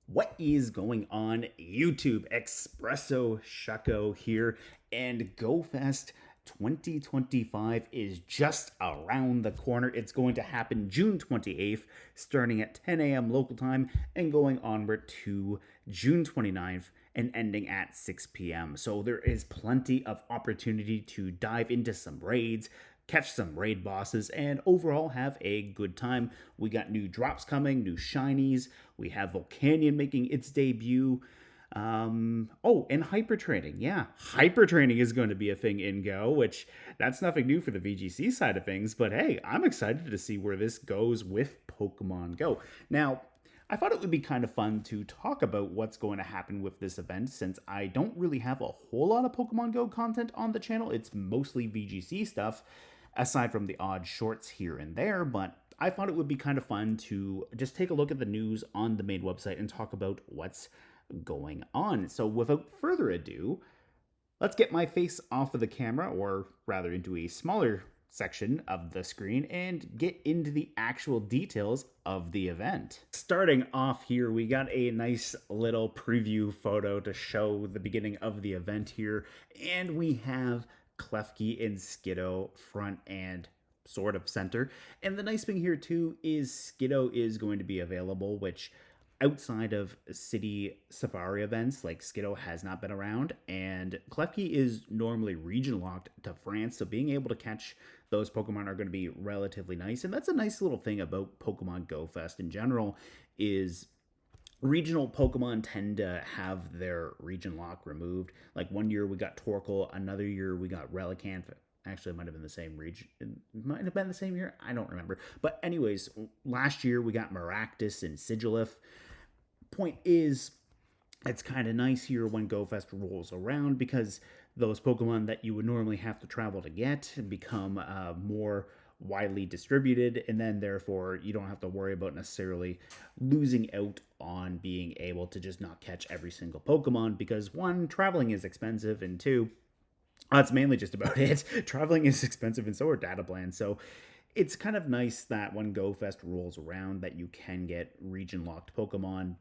What is going on, YouTube? ExpressoShucko here, and GoFest 2025 is just around the corner. It's going to happen June 28th, starting at 10 a.m. local time and going onward to June 29th and ending at 6 p.m. So there is plenty of opportunity to dive into some raids, catch some raid bosses, and overall have a good time. We got new drops coming, new shinies. We have Volcanion making its debut. And hyper training. Yeah, hyper training is going to be a thing in Go, which that's nothing new for the VGC side of things. But hey, I'm excited to see where this goes with Pokemon Go. Now, I thought it would be kind of fun to talk about what's going to happen with this event since I don't really have a whole lot of Pokemon Go content on the channel. It's mostly VGC stuff, aside from the odd shorts here and there, but I thought it would be kind of fun to just take a look at the news on the main website and talk about what's going on. So without further ado, let's get my face off of the camera, or rather into a smaller section of the screen, and get into the actual details of the event. Starting off here, we got a nice little preview photo to show the beginning of the event here, and we have Klefki and Skiddo front and sort of center. And the nice thing here too is Skiddo is going to be available, which outside of city safari events, like Skiddo has not been around, and Klefki is normally region locked to France, so being able to catch those Pokemon are going to be relatively nice. And that's a nice little thing about Pokemon Go Fest in general, is regional Pokemon tend to have their region lock removed. Like one year we got Torkoal, another year we got Relicanth. Actually, it might have been the same region. It might have been the same year. I don't remember. But anyways, last year we got Maractus and Sigilif. Point is, it's kind of nice here when GoFest rolls around because those Pokemon that you would normally have to travel to get become more widely distributed, and then therefore you don't have to worry about necessarily losing out on being able to just not catch every single Pokemon, because one, traveling is expensive, and two, that's mainly just about it. Traveling is expensive, and so are data plans. So it's kind of nice that when GoFest rolls around that you can get region locked Pokemon,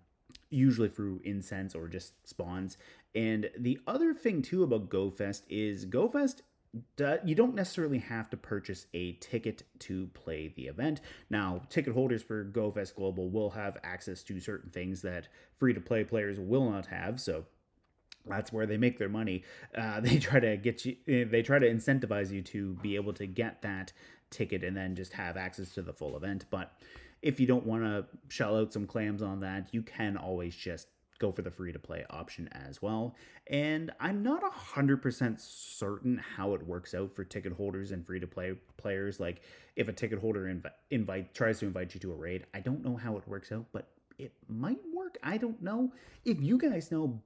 usually through Incense or just spawns. And the other thing too about GoFest is GoFest, you don't necessarily have to purchase a ticket to play the event. Now, ticket holders for GoFest Global will have access to certain things that free-to-play players will not have, so that's where they make their money. They try to incentivize you to be able to get that ticket and then just have access to the full event. But if you don't want to shell out some clams on that, you can always just go for the free-to-play option as well. And I'm not 100% certain how it works out for ticket holders and free-to-play players. Like, if a ticket holder tries to invite you to a raid, I don't know how it works out, but it might work. I don't know. If you guys know,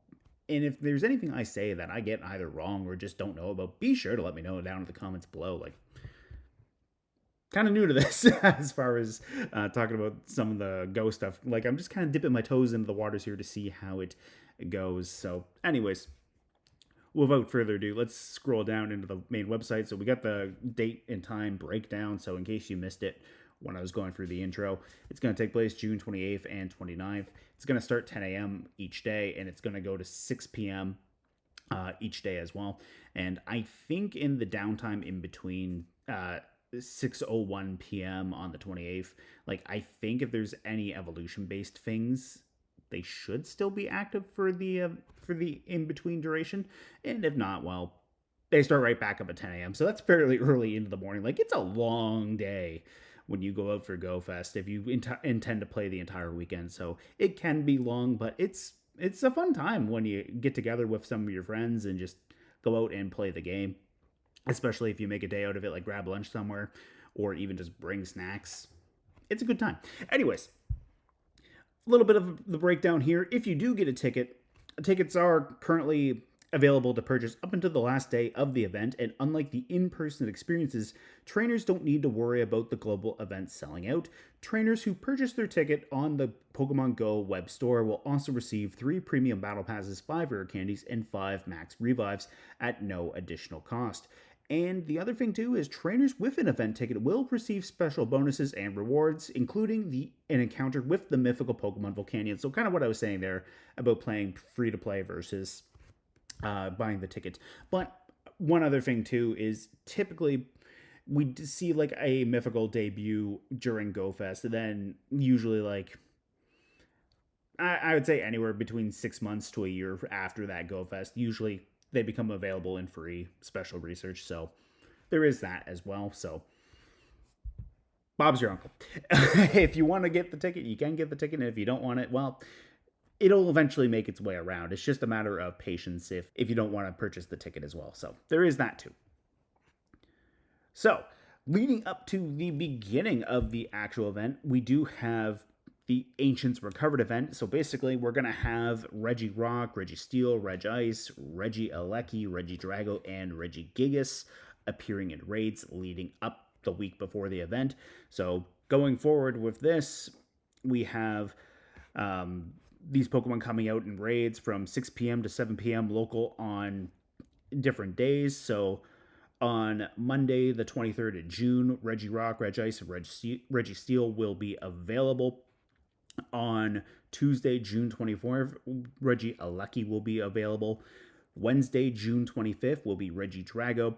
and if there's anything I say that I get either wrong or just don't know about, be sure to let me know down in the comments below. Like, kind of new to this as far as talking about some of the Go stuff. Like, I'm just kind of dipping my toes into the waters here to see how it goes. So anyways, without further ado, let's scroll down into the main website. So we got the date and time breakdown. So in case you missed it when I was going through the intro, it's going to take place June 28th and 29th. It's going to start 10 a.m. each day, and it's going to go to 6 p.m. Each day as well. And I think in the downtime in between 6:01 p.m. on the 28th, like, I think if there's any evolution-based things, they should still be active for the in-between duration. And if not, well, they start right back up at 10 a.m. So that's fairly early into the morning. Like, it's a long day when you go out for GoFest if you intend to play the entire weekend. So it can be long, but it's a fun time when you get together with some of your friends and just go out and play the game. Especially if you make a day out of it, like grab lunch somewhere or even just bring snacks. It's a good time. Anyways, a little bit of the breakdown here. If you do get a ticket, tickets are currently available to purchase up until the last day of the event, and unlike the in-person experiences, trainers don't need to worry about the global event selling out. Trainers who purchase their ticket on the Pokemon Go web store will also receive 3 premium battle passes, 5 rare candies, and 5 max revives at no additional cost. And the other thing too is trainers with an event ticket will receive special bonuses and rewards, including an encounter with the mythical Pokemon Volcanion. So kind of what I was saying there about playing free to play versus buying the ticket. But one other thing too is typically we see like a mythical debut during GoFest, and then usually like I would say anywhere between 6 months to a year after that GoFest. Usually they become available in free special research, so there is that as well. So Bob's your uncle. If you want to get the ticket, you can get the ticket, and if you don't want it, well, it'll eventually make its way around. It's just a matter of patience if you don't want to purchase the ticket as well. So there is that too. So leading up to the beginning of the actual event, we do have the Ancients Recovered event. So basically, we're going to have Regirock, Registeel, Regice, Regieleki, Regidrago, and Regigigas appearing in raids leading up the week before the event. So going forward with this, we have these Pokemon coming out in raids from 6 p.m. to 7 p.m. local on different days. So on Monday, the 23rd of June, Regirock, Regice, and Registeel will be available. On Tuesday, June 24th, Regieleki will be available. Wednesday, June 25th, will be Regidrago.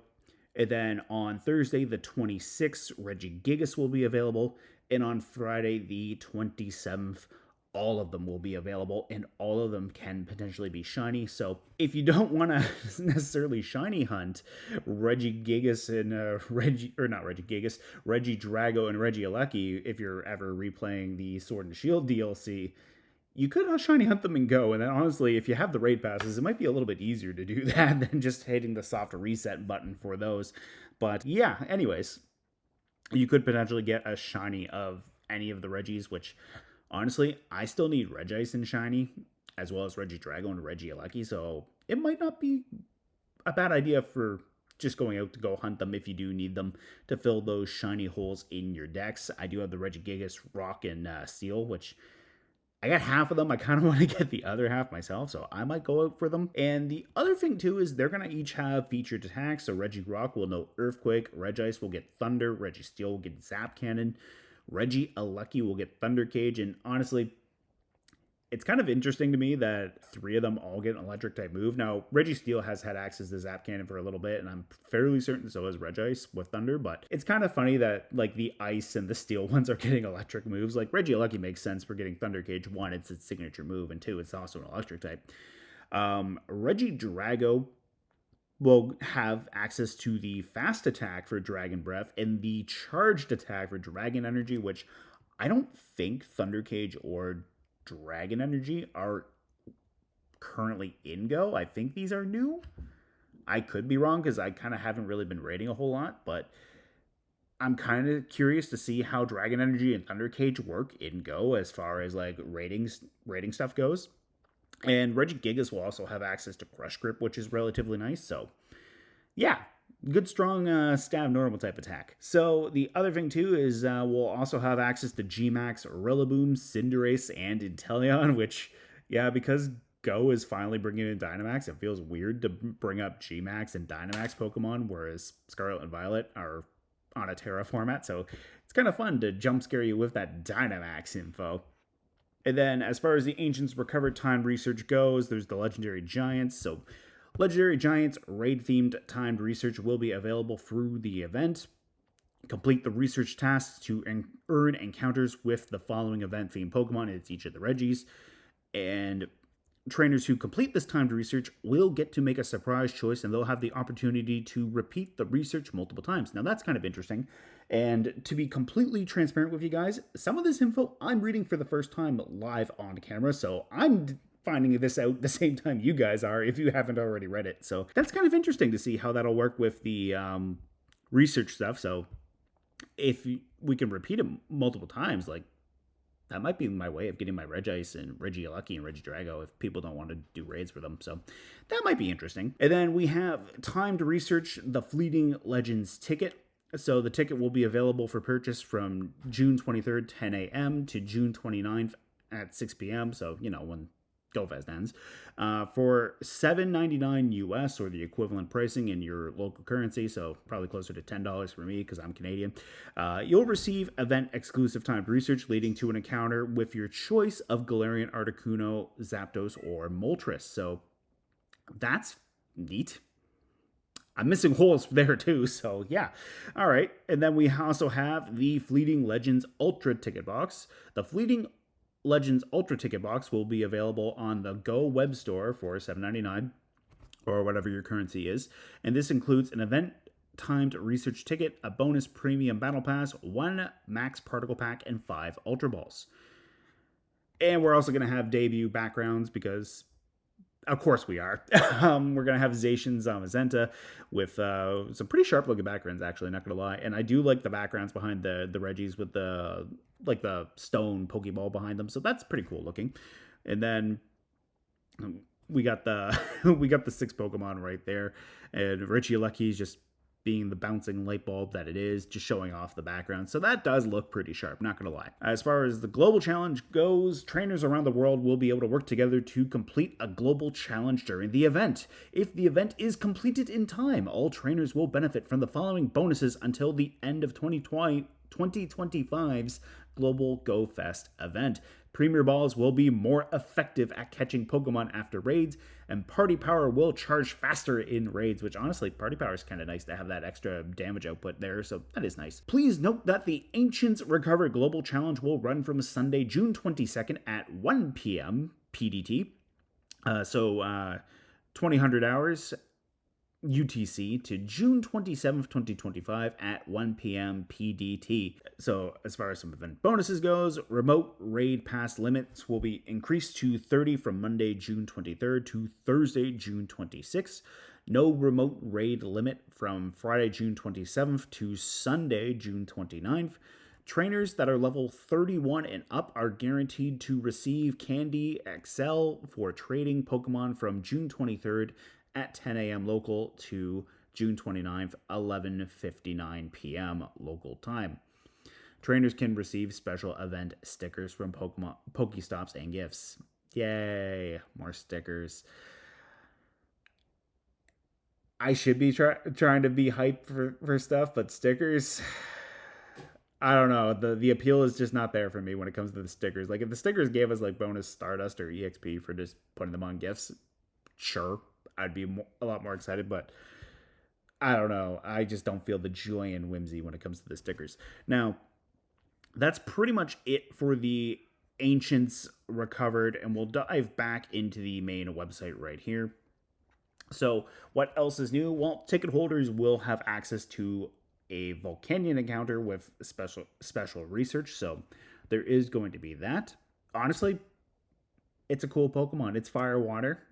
And then on Thursday, the 26th, Regigigas will be available. And on Friday, the 27th, all of them will be available, and all of them can potentially be shiny. So if you don't want to necessarily shiny hunt Regigigas and Regidrago and Regieleki, if you're ever replaying the Sword and Shield DLC, you could shiny hunt them and go. And then honestly, if you have the raid passes, it might be a little bit easier to do that than just hitting the soft reset button for those. But yeah, anyways, you could potentially get a shiny of any of the Regis, which honestly, I still need Regice and shiny, as well as Regidrago and Regieleki, so it might not be a bad idea for just going out to go hunt them if you do need them to fill those shiny holes in your decks. I do have the Regigigas, Rock, and Steel, which I got half of them. I kind of want to get the other half myself, so I might go out for them. And the other thing too is they're going to each have featured attacks. So Regirock will know Earthquake, Regice will get Thunder, Registeel will get Zap Cannon, Regieleki will get Thunder Cage, and honestly, it's kind of interesting to me that 3 of them all get an electric type move. Now, Registeel has had access to Zap Cannon for a little bit, and I'm fairly certain so has Regice with Thunder, but it's kind of funny that like the Ice and the Steel ones are getting electric moves. Like Regieleki makes sense for getting Thunder Cage. 1, it's its signature move, and 2, it's also an electric type. Regidrago will have access to the fast attack for Dragon Breath and the charged attack for Dragon Energy, which I don't think Thunder Cage or Dragon Energy are currently in Go. I think these are new. I could be wrong because I kind of haven't really been rating a whole lot, but I'm kind of curious to see how Dragon Energy and Thunder Cage work in Go as far as like rating stuff goes. And Regigigas will also have access to Crush Grip, which is relatively nice. So, yeah, good strong stab normal type attack. So, the other thing, too, is we'll also have access to Gmax, Rillaboom, Cinderace, and Inteleon, which, yeah, because Go is finally bringing in Dynamax, it feels weird to bring up Gmax and Dynamax Pokemon, whereas Scarlet and Violet are on a Terra format. So, it's kind of fun to jump scare you with that Dynamax info. And then as far as the Ancients Recovered timed research goes, there's the Legendary Giants. So Legendary Giants raid-themed timed research will be available through the event. Complete the research tasks to earn encounters with the following event-themed Pokemon. It's each of the Regis. And trainers who complete this timed research will get to make a surprise choice, and they'll have the opportunity to repeat the research multiple times. Now, that's kind of interesting. And to be completely transparent with you guys, some of this info I'm reading for the first time live on camera, so I'm finding this out the same time you guys are if you haven't already read it. So that's kind of interesting to see how that'll work with the research stuff. So if we can repeat it multiple times, like, that might be my way of getting my Regice and Regieleki and Regidrago if people don't want to do raids for them. So that might be interesting. And then we have time to research the Fleeting Legends ticket. So the ticket will be available for purchase from June 23rd, 10 a.m. to June 29th at 6 p.m. So, you know, when GoFest ends, for $7.99 US, or the equivalent pricing in your local currency, so probably closer to $10 for me because I'm Canadian. You'll receive event exclusive timed research leading to an encounter with your choice of Galarian, Articuno, Zapdos, or Moltres. So that's neat. I'm missing holes there too, so yeah. All right, and then we also have the Fleeting Legends Ultra Ticket Box. The Fleeting Legends Ultra Ticket Box will be available on the Go web store for $7.99, or whatever your currency is. And this includes an event timed research ticket, a bonus premium battle pass, 1 max particle pack, and 5 Ultra Balls. And we're also going to have debut backgrounds because, of course we are. We're going to have Zacian Zamazenta with some pretty sharp looking backgrounds, actually, not going to lie. And I do like the backgrounds behind the Reggies with the stone Pokeball behind them. So that's pretty cool looking. And then we got the 6 Pokemon right there. And Richie Lucky's just being the bouncing light bulb that it is, just showing off the background. So that does look pretty sharp, not gonna lie. As far as the global challenge goes, trainers around the world will be able to work together to complete a global challenge during the event. If the event is completed in time, all trainers will benefit from the following bonuses until the end of 2025's Global Go Fest event. Premier Balls will be more effective at catching Pokemon after raids, and Party Power will charge faster in raids, which honestly, Party Power is kind of nice to have that extra damage output there, so that is nice. Please note that the Ancients Recover Global Challenge will run from Sunday, June 22nd at 1 p.m. PDT, 2000 hours UTC to June 27th, 2025 at 1 p.m. PDT. So as far as some event bonuses goes, remote raid pass limits will be increased to 30 from Monday, June 23rd to Thursday, June 26th. No remote raid limit from Friday, June 27th to Sunday, June 29th. Trainers that are level 31 and up are guaranteed to receive Candy XL for trading Pokemon from June 23rd at 10 a.m. local to June 29th, 11:59 p.m. local time. Trainers can receive special event stickers from Pokestops and gifts. Yay, more stickers. I should be trying to be hyped for stuff, but stickers, I don't know. The appeal is just not there for me when it comes to the stickers. Like, if the stickers gave us like bonus Stardust or EXP for just putting them on gifts, sure, I'd be a lot more excited, but I don't know. I just don't feel the joy and whimsy when it comes to the stickers. Now, that's pretty much it for the Ancients Recovered, and we'll dive back into the main website right here. So, what else is new? Well, ticket holders will have access to a Volcanion encounter with special research, so there is going to be that. Honestly, it's a cool Pokemon. It's Fire Water.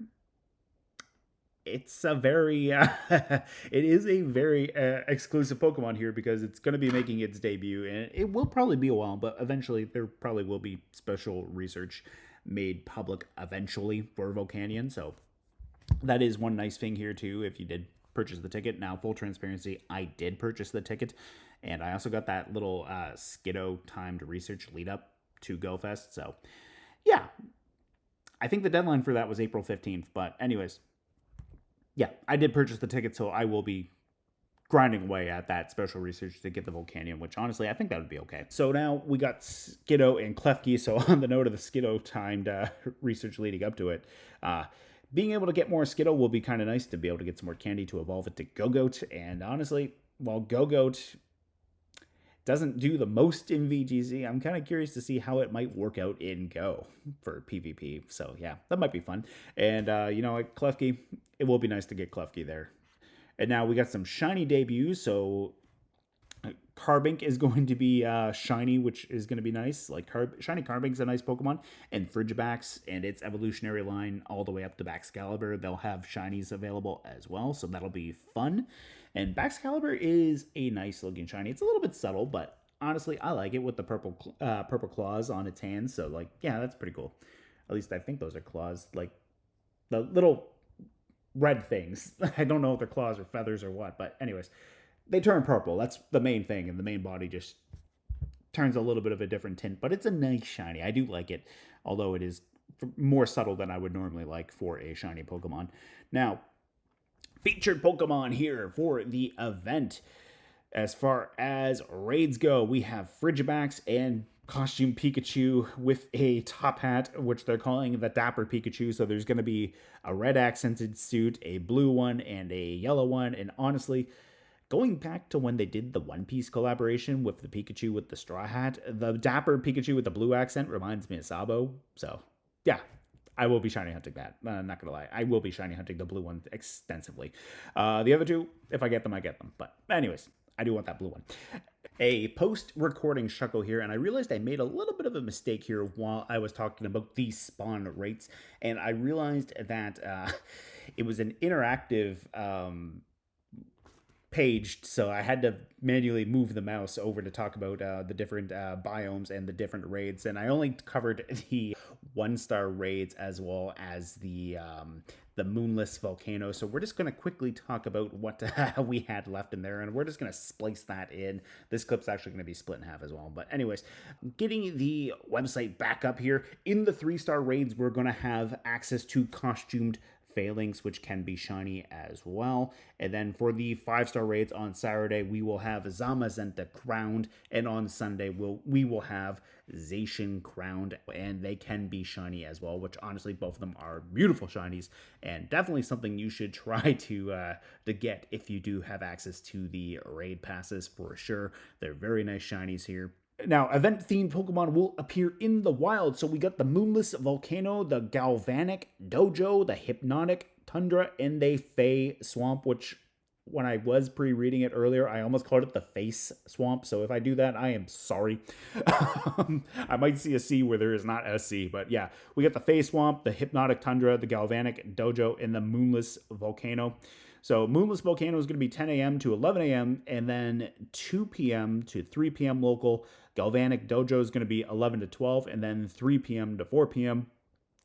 It's a very it is a very exclusive Pokemon here because it's going to be making its debut, and it will probably be a while, but eventually there probably will be special research made public eventually for Volcanion. So that is one nice thing here too, if you did purchase the ticket. Now, full transparency, I did purchase the ticket, and I also got that little Skiddo timed research lead up to GoFest. So yeah, I think the deadline for that was April 15th, but anyways, yeah, I did purchase the ticket, so I will be grinding away at that special research to get the Volcanion, which honestly, I think that would be okay. So now we got Skiddo and Klefki, so on the note of the Skiddo timed research leading up to it, being able to get more Skiddo will be kind of nice to be able to get some more candy to evolve it to Go-Goat, and honestly, while Go-Goat doesn't do the most in VGC, I'm kind of curious to see how it might work out in Go for PvP. So yeah, that might be fun. And you know, like Klefki, it will be nice to get Klefki there. And now we got some shiny debuts. So Carbink is going to be shiny, which is going to be nice. Like shiny Carbink's a nice Pokemon. And Frigibax and its evolutionary line all the way up to Baxcalibur, they'll have shinies available as well. So that'll be fun. And Baxcalibur is a nice looking shiny. It's a little bit subtle, but honestly, I like it with the purple claws on its hands. So like, yeah, that's pretty cool. At least I think those are claws, like the little red things. I don't know if they're claws or feathers or what, but anyways, they turn purple. That's the main thing, and the main body just turns a little bit of a different tint, but it's a nice shiny. I do like it, although it is more subtle than I would normally like for a shiny Pokemon. Now, featured Pokemon here for the event. As far as raids go, we have Frigibax and Costume Pikachu with a top hat, which they're calling the Dapper Pikachu. So there's going to be a red accented suit, a blue one, and a yellow one. And honestly, going back to when they did the One Piece collaboration with the Pikachu with the straw hat, the Dapper Pikachu with the blue accent reminds me of Sabo. So, yeah, I will be shiny hunting that. Not going to lie. I will be shiny hunting the blue one extensively. The other two, if I get them, I get them. But anyways, I do want that blue one. A post-recording Shucko here, and I realized I made a little bit of a mistake here while I was talking about the spawn rates, and I realized that it was an interactive page, so I had to manually move the mouse over to talk about the different biomes and the different raids, and I only covered the 1-star raids as well as the Moonless Volcano. So we're just going to quickly talk about what we had left in there, and we're just going to splice that in. This clip's actually going to be split in half as well. But anyways, getting the website back up here, in the 3-star raids, we're going to have access to costumed failings, which can be shiny as well. And then for the 5-star raids on Saturday, we will have Zamazenta-Crowned, and on Sunday we will have Zacian-Crowned, and they can be shiny as well, which honestly both of them are beautiful shinies and definitely something you should try to get if you do have access to the raid passes for sure. They're very nice shinies here. Now, event-themed Pokemon will appear in the wild. So we got the Moonless Volcano, the Galvanic Dojo, the Hypnotic Tundra, and the Fey Swamp, which when I was pre-reading it earlier, I almost called it the Face Swamp. So if I do that, I am sorry. I might see a C where there is not a C. But yeah, we got the Face Swamp, the Hypnotic Tundra, the Galvanic Dojo, and the Moonless Volcano. So Moonless Volcano is going to be 10 a.m. to 11 a.m. and then 2 p.m. to 3 p.m. local. Galvanic Dojo is going to be 11 to 12 and then 3 p.m. to 4 p.m.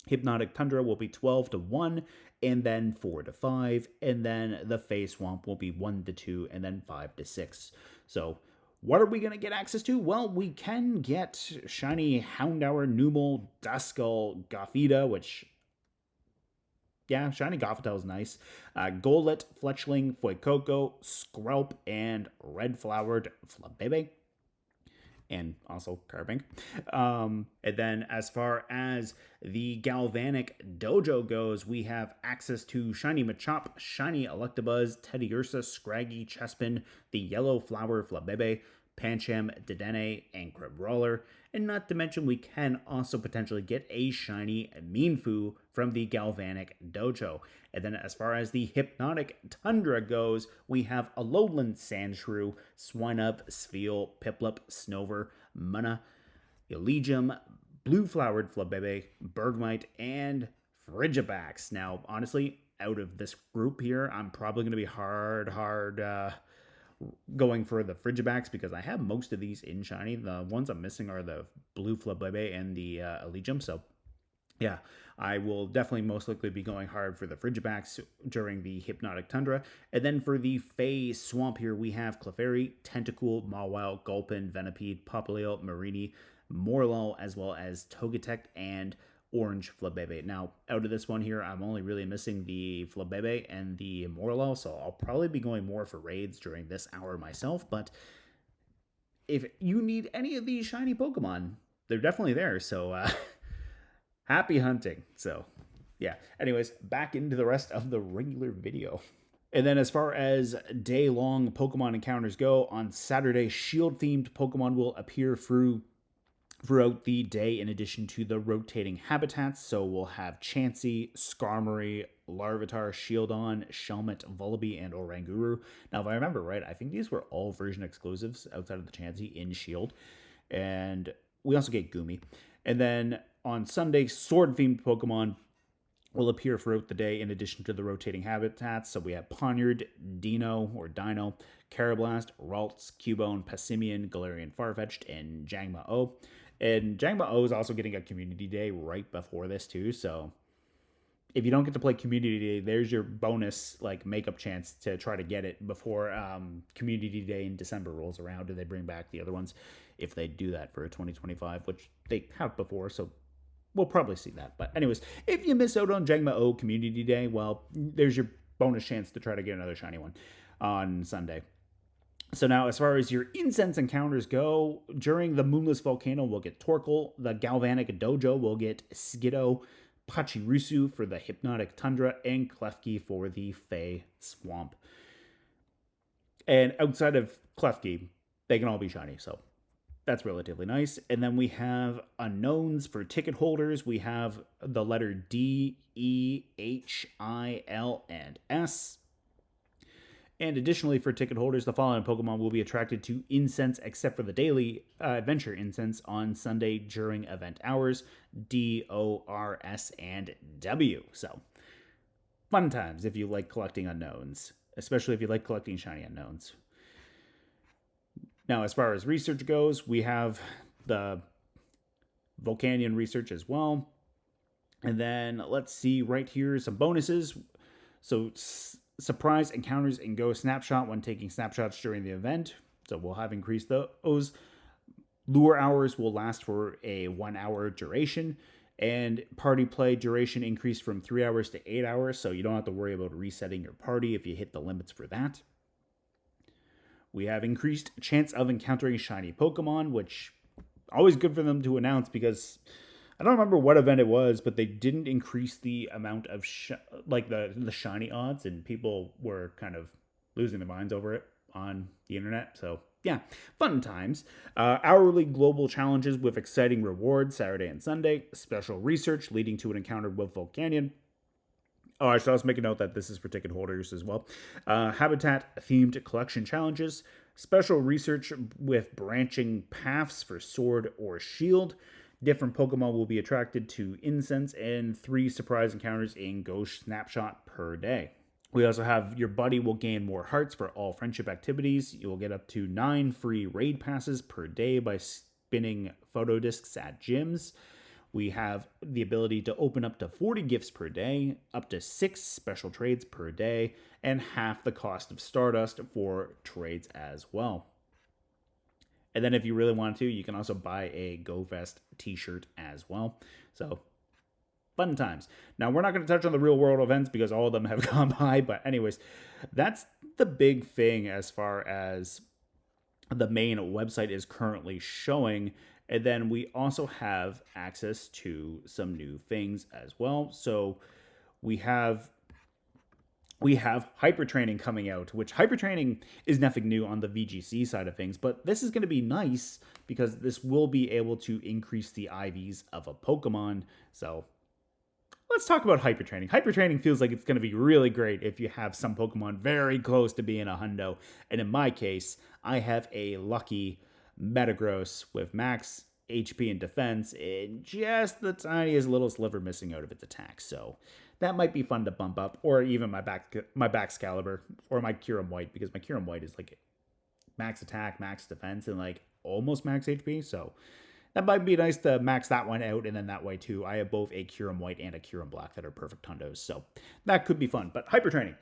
Hypnotic Tundra will be 12 to 1 and then 4 to 5. And then the Face Swamp will be 1 to 2 and then 5 to 6. So what are we going to get access to? Well, we can get shiny Houndour, Numel, Duskull, Gothita, which... yeah, shiny Gothita is nice. Golett, Fletchling, Fuecoco, Skrelp, and red-flowered Flabebe. And also Carbink. And then as far as the Galvanic Dojo goes, we have access to shiny Machop, shiny Electabuzz, Teddiursa, Scraggy, Chespin, the Yellow Flower Flabebe, Pancham, Dedenne, and Crabrawler. And not to mention, we can also potentially get a shiny Mienfoo from the Galvanic Dojo. And then as far as the Hypnotic Tundra goes, we have a Alolan Sandshrew, Swinub, Spheal, Piplup, Snover, Munna, Elysium, Blue-Flowered Flabebe, Bergmite, and Frigibax. Now, honestly, out of this group here, I'm probably going to be hard going for the Frigibax because I have most of these in shiny. The ones I'm missing are the Blue Flabebe and the Elysium. So yeah, I will definitely most likely be going hard for the Frigibax during the Hypnotic Tundra. And then for the Fey Swamp here, we have Clefairy, Tentacool, Mawile, Gulpin, Venipede, Popplio, Marini, Morlo, as well as Togetic and Orange Flabebe. Now, out of this one here, I'm only really missing the Flabebe and the Morlo, so I'll probably be going more for raids during this hour myself, but if you need any of these shiny Pokemon, they're definitely there, so happy hunting. So, yeah. Anyways, back into the rest of the regular video. And then as far as day-long Pokemon encounters go, on Saturday, Shield-themed Pokemon will appear throughout the day in addition to the rotating habitats. So we'll have Chansey, Skarmory, Larvitar, Shieldon, Shelmet, Vullaby, and Oranguru. Now, if I remember right, I think these were all version exclusives outside of the Chansey in Shield. And we also get Goomy. And then on Sunday, Sword-themed Pokemon will appear throughout the day in addition to the rotating habitats. So we have Ponyard, Dino, Carablast, Ralts, Cubone, Passimian, Galarian Farfetch'd, and Jangma-O. And Jangma-O is also getting a Community Day right before this too, so if you don't get to play Community Day, there's your bonus makeup chance to try to get it before Community Day in December rolls around and they bring back the other ones if they do that for 2025, which they have before, so we'll probably see that. But anyways, if you miss out on Jangma O Community Day, well, there's your bonus chance to try to get another shiny one on Sunday. So now, as far as your Incense encounters go, during the Moonless Volcano, we'll get Torkoal. The Galvanic Dojo will get Skiddo, Pachirisu for the Hypnotic Tundra, and Klefki for the Fey Swamp. And outside of Klefki, they can all be shiny, so that's relatively nice. And then we have unknowns for ticket holders. We have the letter D, E, H, I, L, and S. And additionally, for ticket holders, the following Pokemon will be attracted to Incense except for the daily adventure Incense on Sunday during event hours: D, O, R, S, and W. So, fun times if you like collecting unknowns, especially if you like collecting shiny unknowns. Now, as far as research goes, we have the Volcanion research as well. And then let's see right here some bonuses. So surprise encounters in Go Snapshot when taking snapshots during the event. So we'll have increased those. Lure hours will last for a 1 hour duration. And party play duration increased from 3 hours to 8 hours. So you don't have to worry about resetting your party if you hit the limits for that. We have increased chance of encountering shiny Pokemon, which always good for them to announce because I don't remember what event it was, but they didn't increase the amount of the shiny odds, and people were kind of losing their minds over it on the internet. So yeah, fun times. Hourly global challenges with exciting rewards Saturday and Sunday. Special research leading to an encounter with Volcanion. Oh, I should also make a note that this is for ticket holders as well. Habitat-themed collection challenges. Special research with branching paths for sword or shield. Different Pokemon will be attracted to Incense, and 3 surprise encounters in Go Snapshot per day. We also have your buddy will gain more hearts for all friendship activities. You will get up to 9 free raid passes per day by spinning photo discs at gyms. We have the ability to open up to 40 gifts per day, up to 6 special trades per day, and half the cost of Stardust for trades as well. And then if you really want to, you can also buy a GoFest t-shirt as well. So, fun times. Now, we're not going to touch on the real world events because all of them have gone by. But anyways, that's the big thing as far as the main website is currently showing. And then we also have access to some new things as well. So we have hyper training coming out, which hyper training is nothing new on the VGC side of things, but this is going to be nice because this will be able to increase the IVs of a Pokemon. So let's talk about hyper training. Hyper training feels like it's going to be really great if you have some Pokemon very close to being a hundo. And in my case, I have a lucky Metagross with max HP and defense and just the tiniest little sliver missing out of its attack. So that might be fun to bump up, or even my Baxcalibur or my Kyurem White, because my Kyurem White is like max attack, max defense, and like almost max HP. So that might be nice to max that one out, and then that way too, I have both a Kyurem White and a Kyurem Black that are perfect hundos. So that could be fun. But hyper training.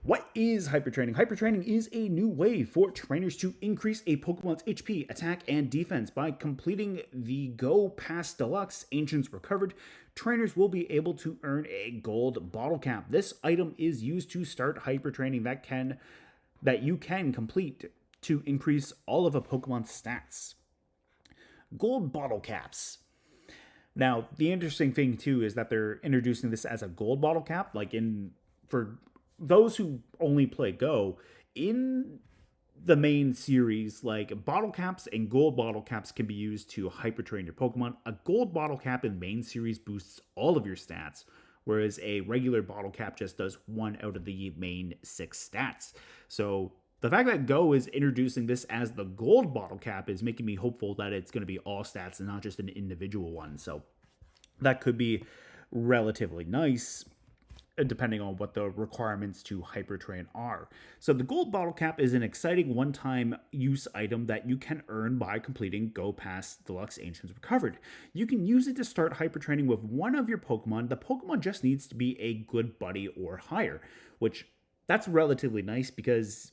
What is hyper training? Hyper training is a new way for trainers to increase a Pokemon's HP, attack, and defense. By completing the Go Pass Deluxe Ancients Recovered, trainers will be able to earn a gold bottle cap. This item is used to start hyper training that you can complete to increase all of a Pokemon's stats. Gold bottle caps. Now, the interesting thing too is that they're introducing this as a gold bottle cap, for those who only play Go. In the main series, like bottle caps and gold bottle caps can be used to hyper train your Pokemon. A gold bottle cap in main series boosts all of your stats, whereas a regular bottle cap just does 1 out of the main 6 stats. So the fact that Go is introducing this as the gold bottle cap is making me hopeful that it's going to be all stats and not just an individual one. So that could be relatively nice, depending on what the requirements to hypertrain are. So the gold bottle cap is an exciting one-time use item that you can earn by completing Go Pass Deluxe Ancients Recovered. You can use it to start hypertraining with one of your Pokemon. The Pokemon just needs to be a good buddy or higher, which that's relatively nice because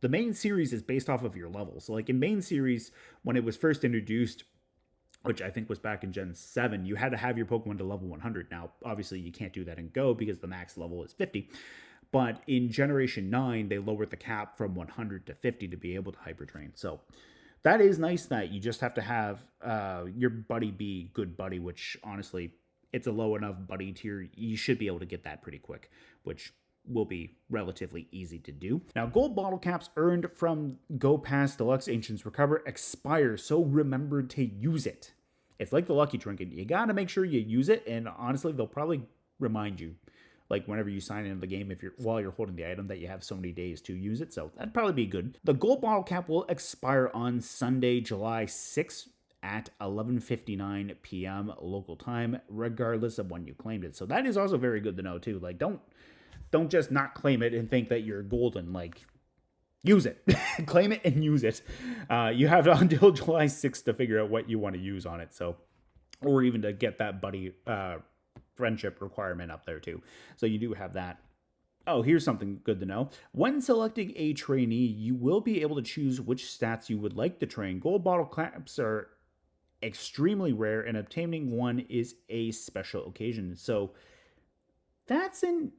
the main series is based off of your level. So like in main series, when it was first introduced, which I think was back in Gen 7, you had to have your Pokemon to level 100. Now, obviously, you can't do that in Go because the max level is 50. But in Generation 9, they lowered the cap from 100 to 50 to be able to Hyper Train. So that is nice that you just have to have your buddy be good buddy, which honestly, it's a low enough buddy tier. You should be able to get that pretty quick, which will be relatively easy to do. Now, gold bottle caps earned from Go Pass Deluxe Ancients Recover expire, so remember to use it. It's like the Lucky Trinket. You gotta make sure you use it, and honestly, they'll probably remind you, like whenever you sign into the game, if you're while you're holding the item, that you have so many days to use it. So that'd probably be good. The gold bottle cap will expire on Sunday, July 6th at 11:59 p.m. local time, regardless of when you claimed it. So that is also very good to know too. Like, don't just not claim it and think that you're golden. Like, use it. Claim it and use it. You have until July 6th to figure out what you want to use on it. So, or even to get that buddy friendship requirement up there too. So you do have that. Oh, here's something good to know. When selecting a trainee, you will be able to choose which stats you would like to train. Gold bottle caps are extremely rare, and obtaining one is a special occasion. So that's an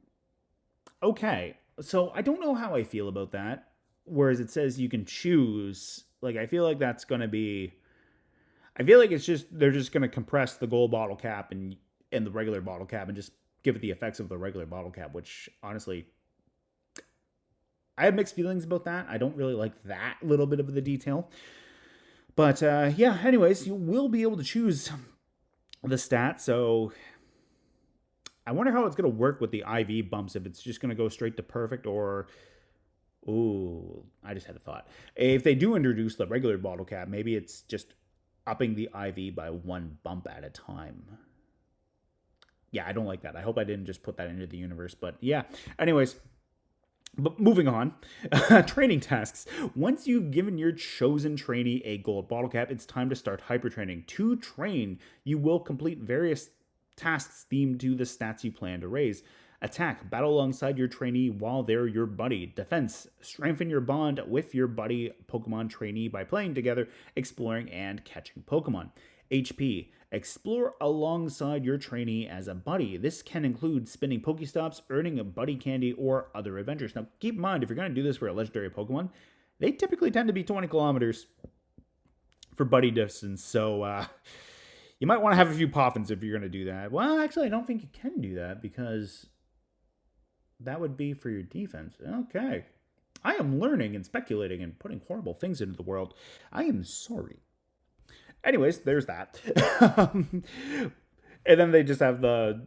okay. So I don't know how I feel about that. Whereas it says you can choose, like, I feel like that's going to be, I feel like it's just, they're just going to compress the gold bottle cap and the regular bottle cap and just give it the effects of the regular bottle cap, which honestly, I have mixed feelings about that. I don't really like that little bit of the detail. But yeah, anyways, you will be able to choose the stat. So I wonder how it's going to work with the IV bumps, if it's just going to go straight to perfect, or, ooh, I just had a thought. If they do introduce the regular bottle cap, maybe it's just upping the IV by one bump at a time. Yeah, I don't like that. I hope I didn't just put that into the universe, but yeah. Anyways, but moving on, training tasks. Once you've given your chosen trainee a gold bottle cap, it's time to start hyper training. To train, you will complete various tasks themed to the stats you plan to raise. Attack, battle alongside your trainee while they're your buddy. Defense, strengthen your bond with your buddy Pokemon trainee by playing together, exploring, and catching Pokemon. HP, explore alongside your trainee as a buddy. This can include spinning Pokestops, earning a buddy candy, or other adventures. Now, keep in mind, if you're going to do this for a legendary Pokemon, they typically tend to be 20 kilometers for buddy distance, so you might want to have a few Poffins if you're going to do that. Well, actually, I don't think you can do that, because that would be for your defense. Okay. I am learning and speculating and putting horrible things into the world. I am sorry. Anyways, there's that. And then they just have the...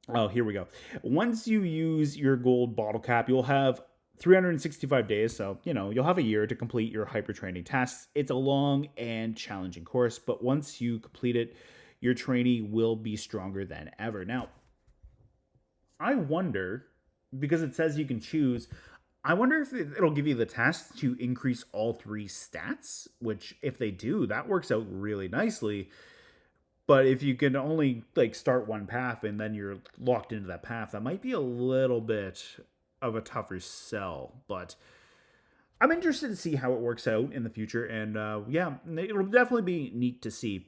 Oh, here we go. Once you use your gold bottle cap, you'll have 365 days, so, you'll have a year to complete your hyper training tasks. It's a long and challenging course, but once you complete it, your trainee will be stronger than ever. Now, I wonder, because it says you can choose, I wonder if it'll give you the tasks to increase all three stats, which if they do, that works out really nicely. But if you can only start one path and then you're locked into that path, that might be a little bit of a tougher sell. But I'm interested to see how it works out in the future. And yeah, it'll definitely be neat to see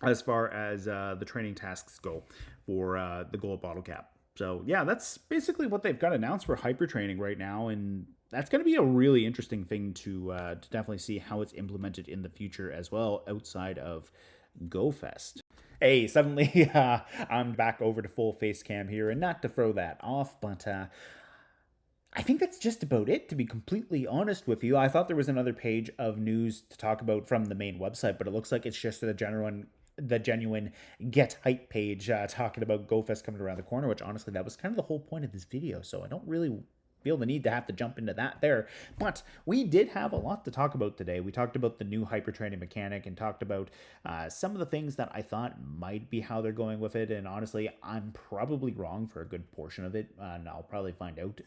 as far as the training tasks go for the gold bottle cap. So yeah, that's basically what they've got announced for hyper training right now, and that's going to be a really interesting thing to definitely see how it's implemented in the future as well, outside of GoFest. Hey, suddenly I'm back over to full face cam here, and not to throw that off, but I think that's just about it, to be completely honest with you. I thought there was another page of news to talk about from the main website, but it looks like it's just the genuine get hype page talking about GoFest coming around the corner, which honestly, that was kind of the whole point of this video, so I don't really feel the need to have to jump into that there. But we did have a lot to talk about today. We talked about the new hyper training mechanic and talked about some of the things that I thought might be how they're going with it, and honestly, I'm probably wrong for a good portion of it, and I'll probably find out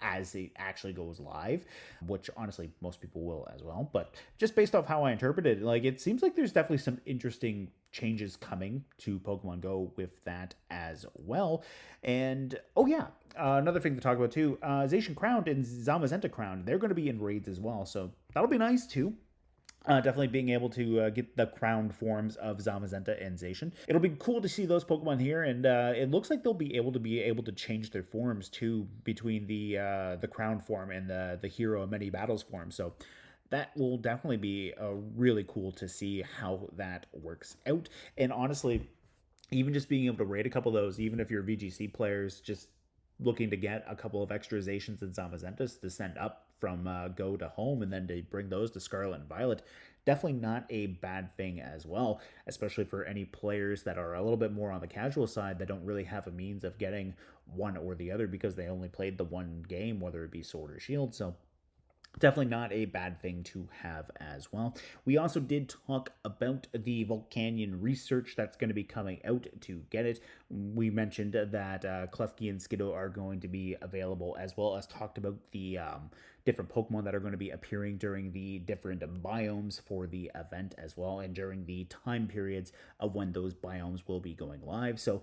as it actually goes live, which honestly most people will as well. But just based off how I interpret it, it seems like there's definitely some interesting changes coming to Pokemon Go with that as well. And oh yeah, another thing to talk about too, Zacian-Crowned and Zamazenta-Crowned, they're going to be in raids as well, so that'll be nice too. Definitely being able to get the crowned forms of Zamazenta and Zacian. It'll be cool to see those Pokemon here, and it looks like they'll be able to change their forms too between the crowned form and the hero of many battles form. So that will definitely be really cool to see how that works out. And honestly, even just being able to raid a couple of those, even if you're VGC players, just looking to get a couple of extrazations and Zamazentas to send up from Go to home and then to bring those to Scarlet and Violet, definitely not a bad thing as well, especially for any players that are a little bit more on the casual side that don't really have a means of getting one or the other because they only played the one game, whether it be Sword or Shield. So definitely not a bad thing to have as well. We also did talk about the Volcanion research that's going to be coming out to get it. We mentioned that Klefki and Skiddo are going to be available, as well as talked about the different Pokemon that are going to be appearing during the different biomes for the event as well, and during the time periods of when those biomes will be going live. So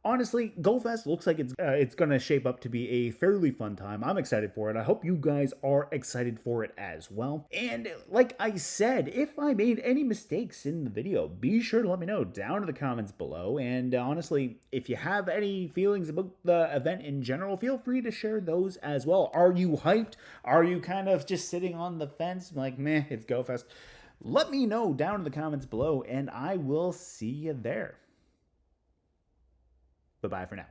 honestly, GoFest looks like it's going to shape up to be a fairly fun time. I'm excited for it. I hope you guys are excited for it as well. And like I said, if I made any mistakes in the video, be sure to let me know down in the comments below. And honestly, if you have any feelings about the event in general, feel free to share those as well. Are you hyped? Are you kind of just sitting on the fence like, meh, it's GoFest? Let me know down in the comments below, and I will see you there. Bye-bye for now.